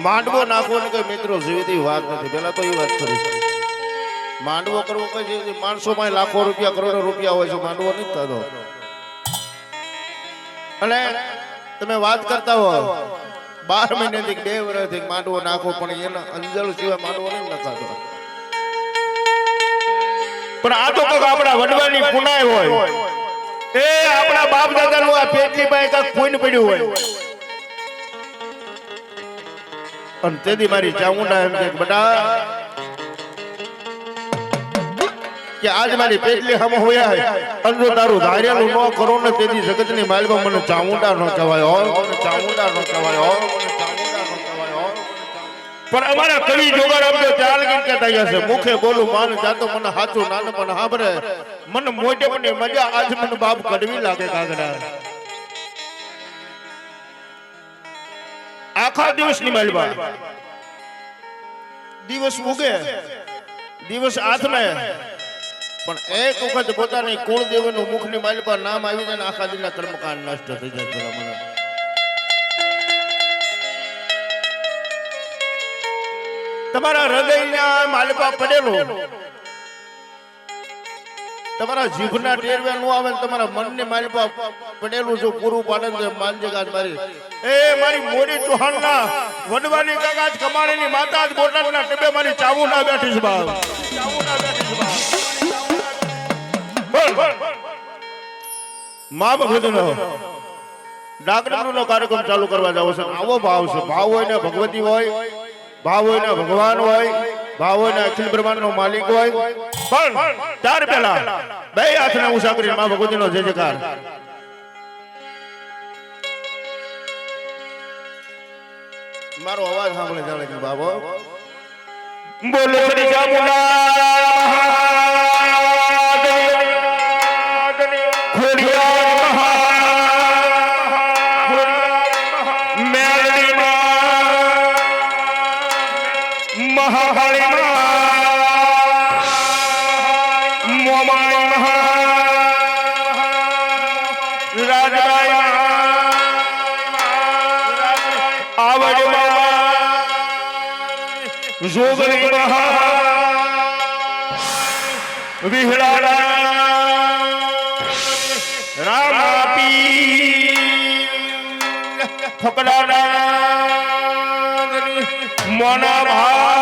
માંડવો નાખવો ને કઈ મિત્રો જીવતી વાત નથી. પેલા તો એ વાત કરી માંડવો કરવો કઈ માણસો માં લાખો રૂપિયા કરોડો રૂપિયા હોય છે, માંડવો નથી થતો. અને તમે વાત કરતા હો 12 મહિનાથી 2 વર્ષથી માંડવો નાખો પણ એના અંજળ સિવાય માંડવો નહીં નખાતો. પણ આ તો કઈક આપણા વડવાની પુનાય હોય, એ આપણા બાપ દાદા નું આ પેટલી પાસે કઈક કોઈને પડ્યું હોય. અને તેથી મારી ચામુંડા એમ કે બટા કે આજ મારી પેટલી હમ હોયા હે અંજો તારું ધાર્યાનું ન કરો ને તેથી જગતની માલમાં મને ચામુંડા ન કહેવાય હો, મને ચામુંડા ન કહેવાય હો, મને ચામુંડા ન કહેવાય હો. પણ અમારા કવિ જોગારામ તો ચાલ ગીત કહેતા ગયા છે, મુખે બોલું માન જાતો મને હાચું નાન પણ હાબરે મને મોટે મને મજા આજ મને બાપ કડવી લાગે કાગડા. આખા દિવસની માલમાં દિવસ ઉગે દિવસ આથમે પણ એક વખત પોતાની કુળદેવીનું મુખની માલ પર નામ આવી જાય ને આખા દિનના કર્મકાંડ નષ્ટ થઈ જાય. મને તમારા હૃદયના માલપા પડેલું તમારા જીભના ટેરવે નો આવે તમારા મનની માલપા પડેલું જો પૂરું પાડે તો માનજે ગાજ મારી એ મારી મોરી ચૌહાણના વડવાની કાકાજ કમાણીની માતા જ બોટાદના ટેબે મારી ચાવુના બેઠી છે બાપ, ચાવુના બેઠી છે બાપ. મા ભગવતીનો ડાકરનો કાર્યક્રમ ચાલુ કરવા જાવ છે. આવો ભાવ છે, ભાવ હોય ને ભગવતી હોય, ભાવ હોય ને ભગવાન હોય, ભાવ હોય ને અખિલ બ્રહ્માંડ નો માલિક હોય. પણ ત્યાર પહેલા બે હાથને ઊંચા કરી મા ભગવતીનો જય જયકાર. મારો અવાજ સાંભળે જાણે કે બાબો બોલે શ્રી ચામુંડા જોગણી મહા વિહળાડા રામાપી ફકડાડા મોના ભા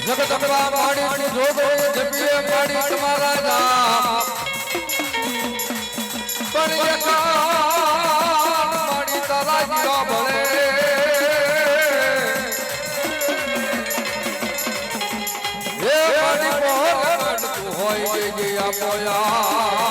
જગદંબા માડી તું જોગણી જપીએ માડી તમારા નામ પણ એકાન માડી તારા જીવા ભલે હે માડી મોહન તું હોય જે આપોયા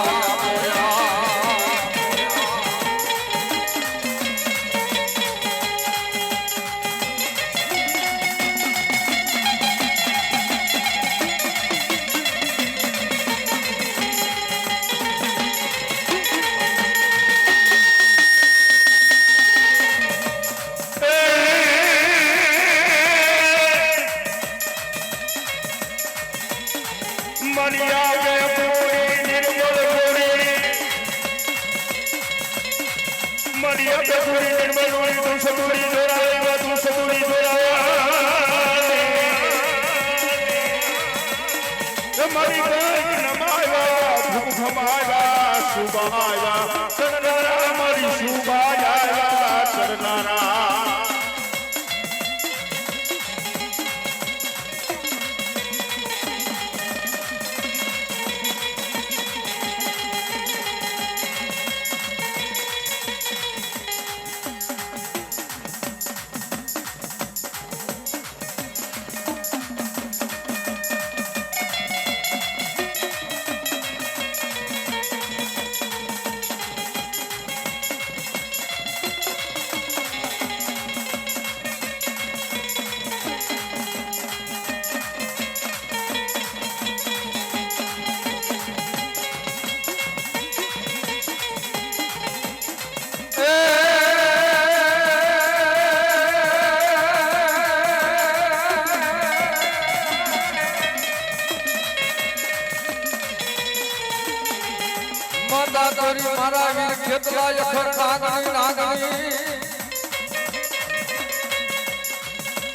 મારા વીર ખેતલા યખર નાગણી નાગણી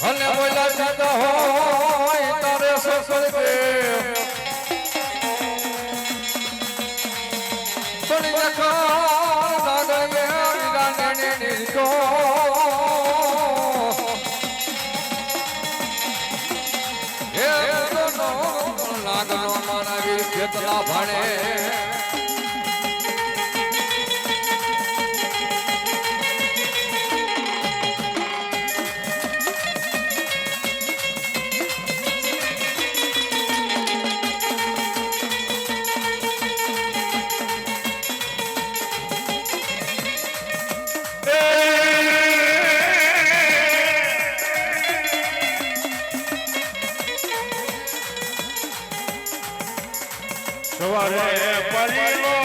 હલે બોલા સીતા હોય તારે સસળ કે પણ યખર નાગણી વિરાને નીકો હે દોનો નાગનો મારા વીર ખેતલા ભાણે સવારે પરિવો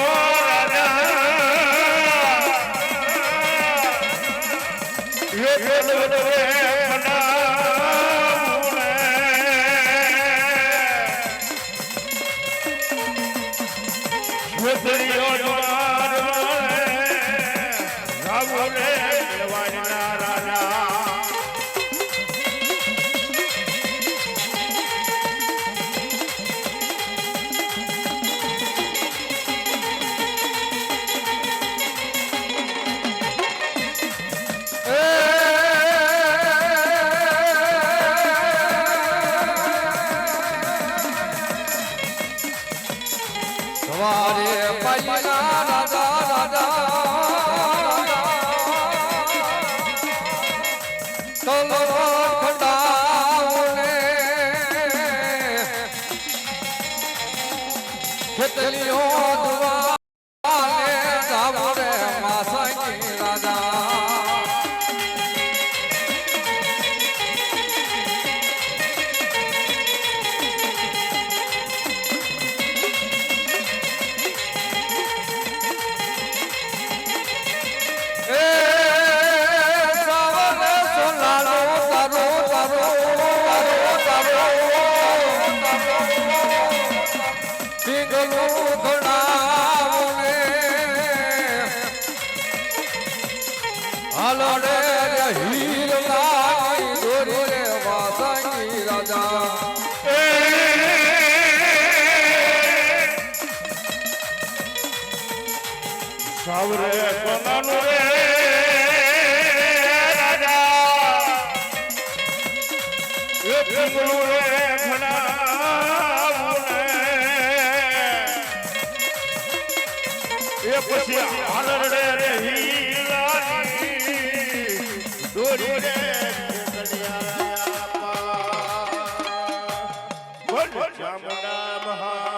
વારે પૈયા રાજા રાજા તલવાર ખડાવને ખેતલીઓ દુવાને જાવરે માસંગી રાજા સાવરે સોનાનું રે રાજા એ પીપળું રે ઘણાવું ને એ પછી આલરડે રે હીરાની દોરી રે ચામુંડા મહા